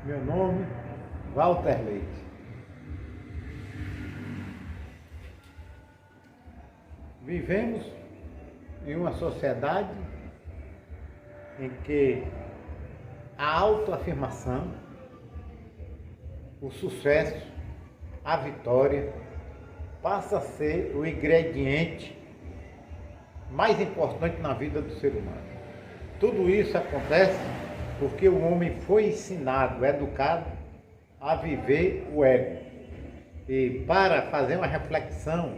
Meu nome, Walter Leite. Vivemos em uma sociedade em que a autoafirmação, o sucesso, a vitória passa a ser o ingrediente mais importante na vida do ser humano. Tudo isso acontece porque o homem foi ensinado, educado a viver o ego. E para fazer uma reflexão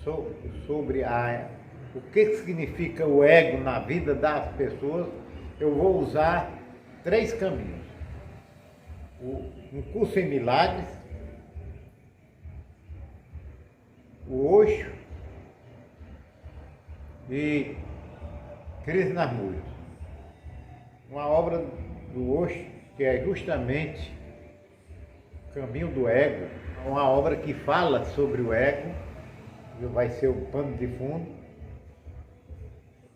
sobre o que significa o ego na vida das pessoas, eu vou usar 3 caminhos. Um curso em milagres, o Osho e Krishnamurti. Uma obra do Osho que é justamente o caminho do ego, uma obra que fala sobre o ego, vai ser o pano de fundo.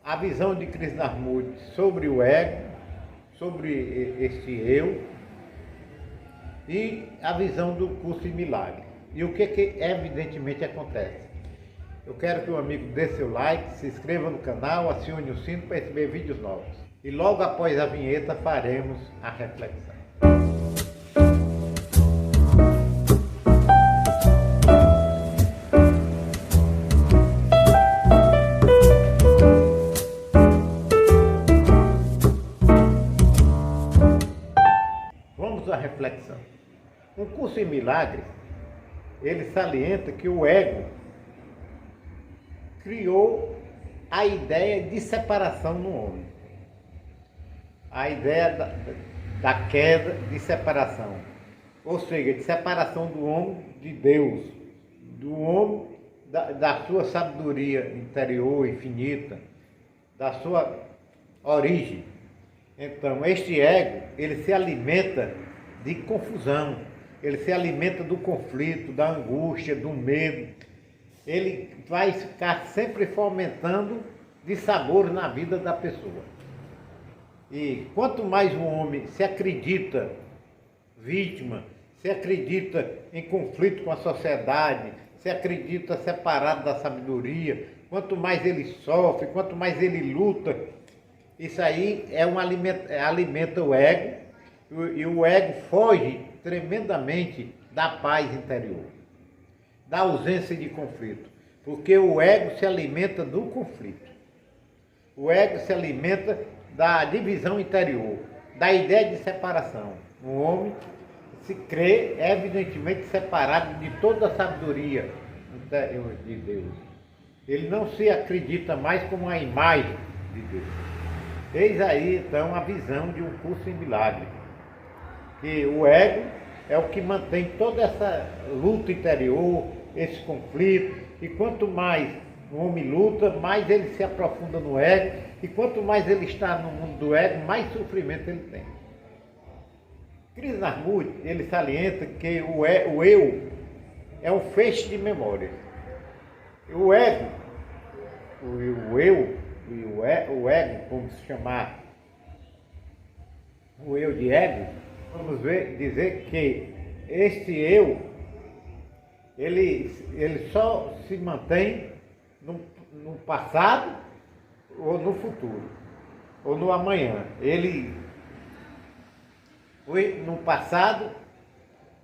A visão de Krishnamurti sobre o ego, sobre este eu, e a visão do curso em milagre. E o que evidentemente acontece? Eu quero que o amigo dê seu like, se inscreva no canal, acione o sino para receber vídeos novos. E logo após a vinheta faremos a reflexão. Vamos à reflexão. Um curso em milagres, ele salienta que o ego criou a ideia de separação no homem. A ideia da queda de separação. Ou seja, de separação do homem de Deus, do homem da sua sabedoria interior, infinita, da sua origem. Então, este ego, ele se alimenta de confusão, ele se alimenta do conflito, da angústia, do medo. Ele vai ficar sempre fomentando dissabores na vida da pessoa. E quanto mais o homem se acredita vítima, se acredita em conflito com a sociedade, se acredita separado da sabedoria, quanto mais ele sofre, quanto mais ele luta, isso aí alimenta o ego, e o ego foge tremendamente da paz interior, da ausência de conflito, porque o ego se alimenta do conflito, o ego se alimenta da divisão interior, da ideia de separação. O homem se crê evidentemente separado de toda a sabedoria interior de Deus. Ele não se acredita mais como a imagem de Deus. Eis aí então a visão de um curso em milagre, que o ego é o que mantém toda essa luta interior, esse conflito, e quanto mais o homem luta, mais ele se aprofunda no ego, e quanto mais ele está no mundo do ego, mais sofrimento ele tem. Krishnamurti, ele salienta que o eu é um feixe de memórias. O ego, o eu, o ego, como se chamar, o eu de ego, vamos dizer que este eu, ele só se mantém no passado ou no futuro, ou no amanhã. Ele foi no passado,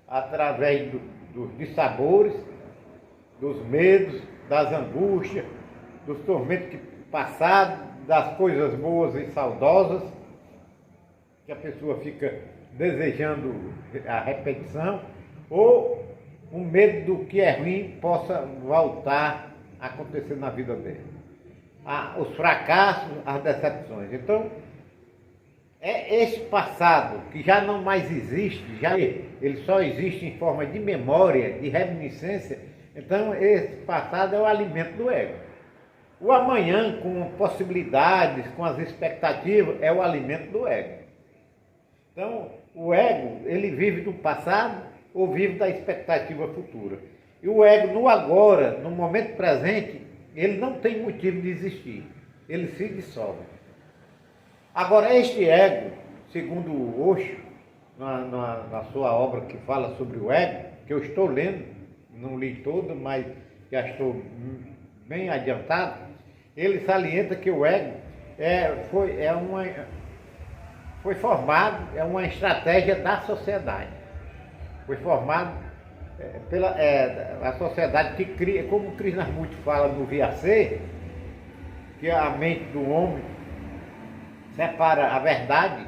através dos dissabores, dos medos, das angústias, dos tormentos passados, das coisas boas e saudosas, que a pessoa fica desejando a repetição, ou o medo do que é ruim possa voltar a acontecer na vida dele. Os fracassos, as decepções. Então, é esse passado que já não mais existe, ele só existe em forma de memória, de reminiscência. Então, esse passado é o alimento do ego. O amanhã, com possibilidades, com as expectativas, é o alimento do ego. Então, o ego, ele vive do passado ou vive da expectativa futura. E o ego, no agora, no momento presente, ele não tem motivo de existir. Ele se dissolve. Agora, este ego, segundo o Osho, na sua obra que fala sobre o ego, que eu estou lendo, não li todo, mas já estou bem adiantado, ele salienta que o ego foi formado, é uma estratégia da sociedade. Foi formado pela a sociedade que cria, como o Krishnamurti fala no Vyasa, que a mente do homem separa a verdade,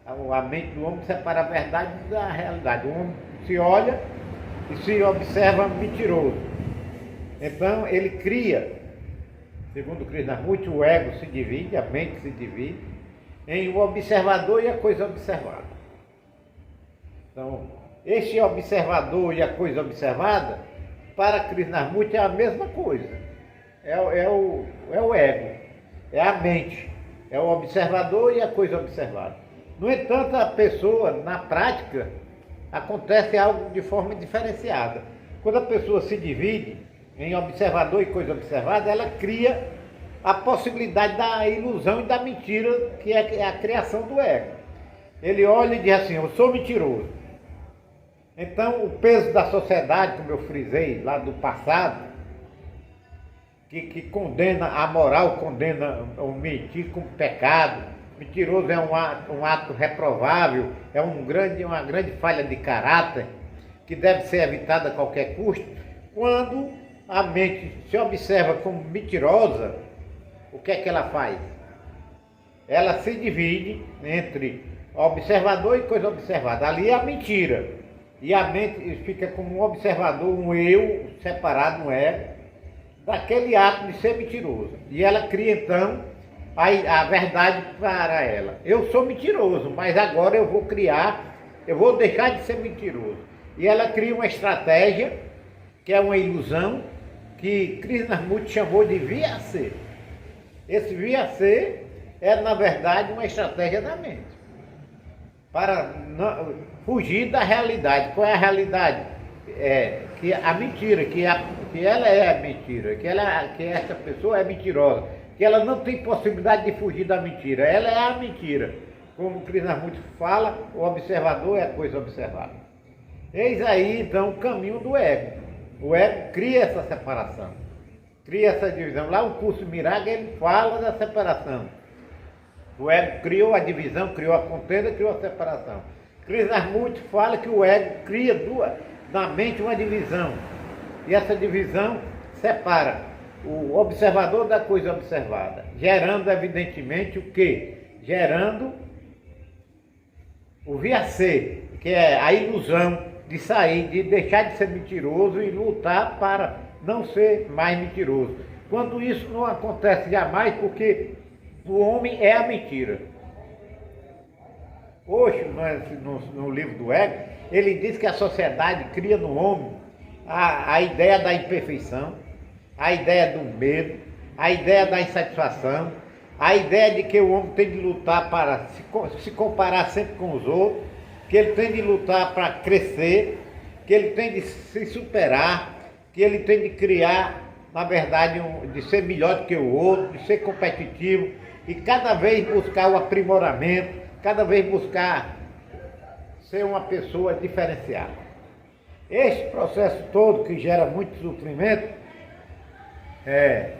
a mente do homem separa a verdade da realidade. O homem se olha e se observa mentiroso. Então ele cria, segundo Krishnamurti, o ego se divide, a mente se divide em o observador e a coisa observada. Então, este observador e a coisa observada, para Krishnamurti é a mesma coisa. É o ego, é a mente, é o observador e a coisa observada. No entanto, a pessoa, na prática, acontece algo de forma diferenciada. Quando a pessoa se divide em observador e coisa observada, ela cria a possibilidade da ilusão e da mentira, que é a criação do ego. Ele olha e diz assim: eu sou mentiroso. Então, o peso da sociedade, como eu frisei lá do passado, que condena a moral, condena o mentir como pecado. Mentiroso é um ato reprovável, é uma grande falha de caráter que deve ser evitada a qualquer custo. Quando a mente se observa como mentirosa, o que é que ela faz? Ela se divide entre observador e coisa observada. Ali é a mentira. E a mente fica como um observador, um eu separado, um ego, daquele ato de ser mentiroso. E ela cria então a verdade para ela. Eu sou mentiroso, mas agora eu vou deixar de ser mentiroso. E ela cria uma estratégia, que é uma ilusão, que Krishnamurti chamou de Vyasa. Esse Vyasa é, na verdade, uma estratégia da mente, para fugir da realidade. Qual é a realidade? Que a mentira, que ela é a mentira, que essa pessoa é mentirosa, que ela não tem possibilidade de fugir da mentira, ela é a mentira. Como Krishnamurti fala, o observador é a coisa observada. Eis aí, então, o caminho do ego. O ego cria essa separação, cria essa divisão. Lá o curso Miraga, ele fala da separação. O ego criou a divisão, criou a contenda, criou a separação. Krishnamurti fala que o ego cria na mente uma divisão. E essa divisão separa o observador da coisa observada, gerando evidentemente o quê? Gerando o Vyasa, que é a ilusão de sair, de deixar de ser mentiroso e lutar para não ser mais mentiroso. Quando isso não acontece jamais, porque o homem é a mentira. Hoje, no livro do Ego, ele diz que a sociedade cria no homem a ideia da imperfeição, a ideia do medo, a ideia da insatisfação, a ideia de que o homem tem de lutar para se comparar sempre com os outros, que ele tem de lutar para crescer, que ele tem de se superar, que ele tem de criar, na verdade, de ser melhor do que o outro, de ser competitivo e cada vez buscar o aprimoramento, cada vez buscar ser uma pessoa diferenciada. Esse processo todo que gera muito sofrimento é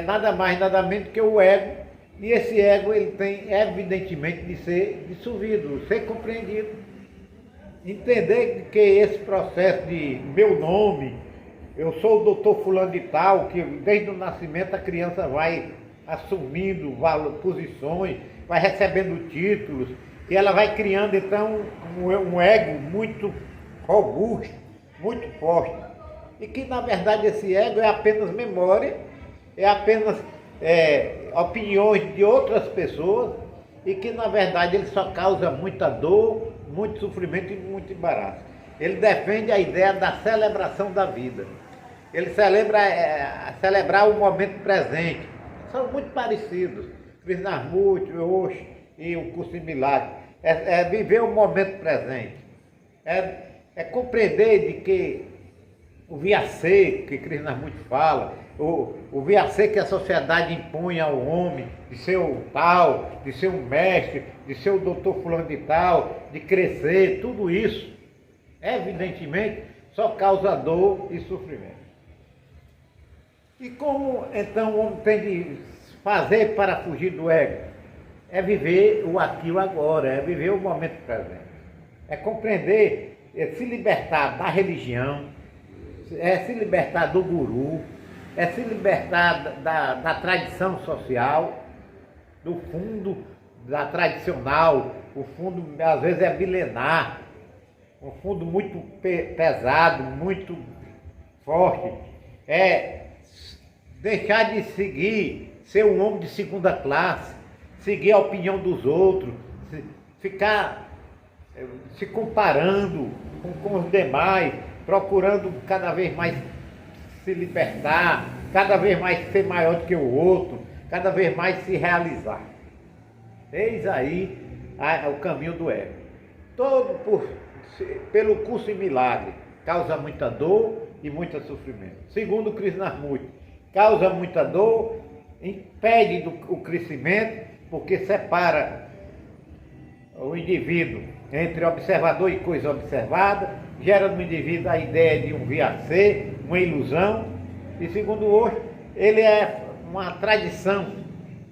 nada mais, nada menos que o ego, e esse ego ele tem evidentemente de ser dissolvido, ser compreendido. Entender que esse processo de meu nome, eu sou o doutor fulano de tal, que desde o nascimento a criança vai assumindo posições, vai recebendo títulos, e ela vai criando então um ego muito robusto, muito forte. E que na verdade esse ego é apenas memória, é apenas opiniões de outras pessoas, e que na verdade ele só causa muita dor, muito sofrimento e muito embaraço. Ele defende a ideia da celebração da vida. Ele celebrar o momento presente. São muito parecidos. Krishnamurti, Osho e o curso de milagre. Viver o momento presente. É compreender de que o viacê que Krishnamurti fala, o viacê que a sociedade impõe ao homem, de ser o tal, de ser um mestre, de ser o doutor fulano de tal, de crescer, tudo isso, evidentemente, só causa dor e sofrimento. E como então o homem tem de fazer para fugir do ego? É viver o aqui e o agora, é viver o momento presente. É compreender, é se libertar da religião, é se libertar do guru, é se libertar da tradição social, do fundo da tradicional, o fundo às vezes é milenar, um fundo muito pesado, muito forte. É deixar de seguir, ser um homem de segunda classe, seguir a opinião dos outros, ficar se comparando com os demais, procurando cada vez mais se libertar, cada vez mais ser maior do que o outro, cada vez mais se realizar. Eis aí o caminho do ego. Todo pelo curso em milagre, causa muita dor e muito sofrimento. Segundo Krishnamurti, causa muita dor, impede o crescimento, porque separa o indivíduo entre observador e coisa observada, gera no indivíduo a ideia de um viacê, uma ilusão, e segundo Osho, ele é uma tradição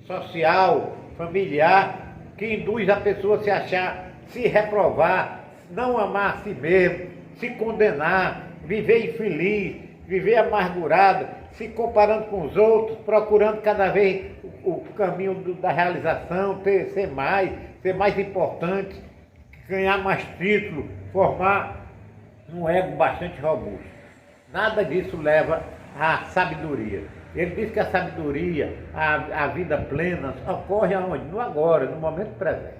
social, familiar, que induz a pessoa a se achar, se reprovar, não amar a si mesmo, se condenar, viver infeliz, viver amargurado, se comparando com os outros, procurando cada vez o caminho da realização, ser mais importante, ganhar mais títulos, formar um ego bastante robusto. Nada disso leva à sabedoria. Ele diz que a sabedoria, a vida plena, ocorre aonde? No agora, no momento presente.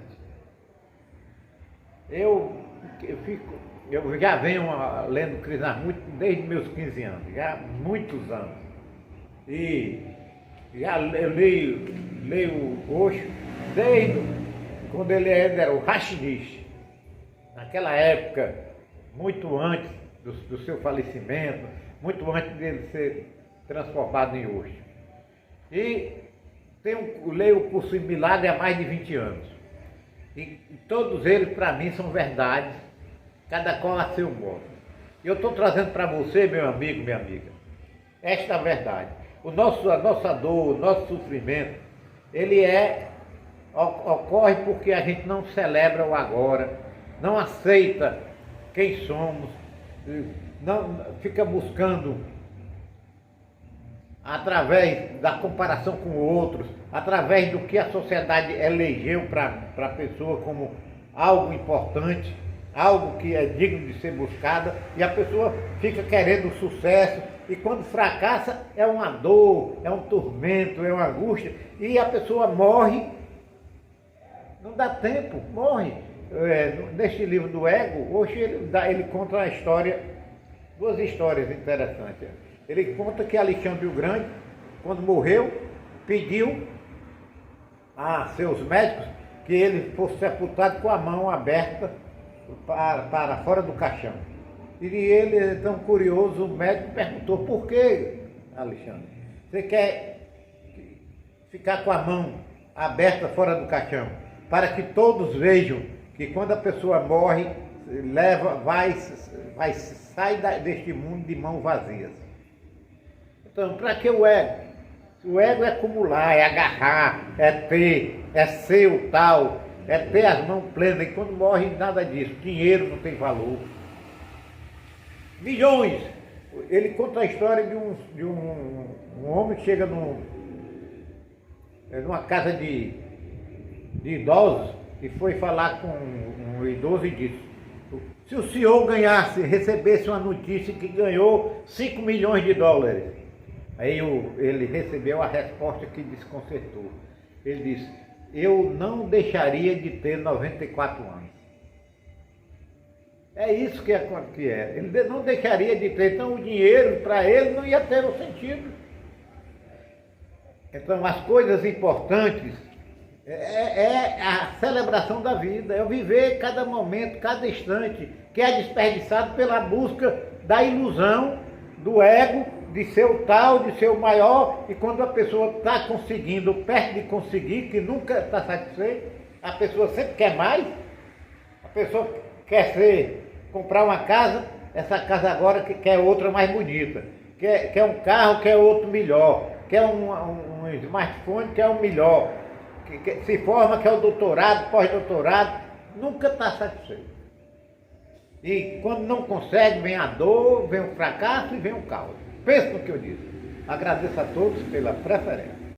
Eu já venho lendo Krishnamurti desde meus 15 anos, já há muitos anos. E já eu leio Osho desde quando ele ainda era o Rashnish, naquela época, muito antes do seu falecimento, muito antes dele ser transformado em Osho. E leio o curso em milagre há mais de 20 anos. E todos eles, para mim, são verdades, cada qual a seu modo. Eu estou trazendo para você, meu amigo, minha amiga, esta verdade. A nossa dor, o nosso sofrimento, ele ocorre porque a gente não celebra o agora, não aceita quem somos, não fica buscando através da comparação com outros, através do que a sociedade elegeu para a pessoa como algo importante, algo que é digno de ser buscado, e a pessoa fica querendo sucesso, e quando fracassa é uma dor, é um tormento, é uma angústia, e a pessoa morre, não dá tempo, morre. Neste livro do Ego, hoje ele conta uma história, duas histórias interessantes. Ele conta que Alexandre o Grande, quando morreu, pediu a seus médicos que ele fosse sepultado com a mão aberta para fora do caixão. E ele, tão curioso, o médico perguntou: por que, Alexandre? Você quer ficar com a mão aberta fora do caixão? Para que todos vejam que quando a pessoa morre, sai deste mundo de mãos vazias. Então, para que o ego? O ego é acumular, é agarrar, é ter, é ser o tal, é ter as mãos plenas, e quando morre nada disso, dinheiro não tem valor. Milhões! Ele conta a história de um homem que chega numa casa de idosos e foi falar com um idoso e disse: se o senhor recebesse uma notícia que ganhou 5 milhões de dólares, aí ele recebeu a resposta que desconcertou. Ele disse: eu não deixaria de ter 94 anos. É isso que é. Ele não deixaria de ter. Então o dinheiro para ele não ia ter o sentido. Então as coisas importantes é a celebração da vida, é o viver cada momento, cada instante, que é desperdiçado pela busca da ilusão do ego, de ser o tal, de ser o maior, e quando a pessoa está conseguindo, perto de conseguir, que nunca está satisfeita, a pessoa sempre quer mais, a pessoa comprar uma casa, essa casa agora quer outra mais bonita, quer um carro, quer outro melhor, quer um smartphone, quer um melhor, se forma, quer o doutorado, pós-doutorado, nunca está satisfeito. E quando não consegue, vem a dor, vem o fracasso e vem o caos. Pensa no que eu disse. Agradeço a todos pela preferência.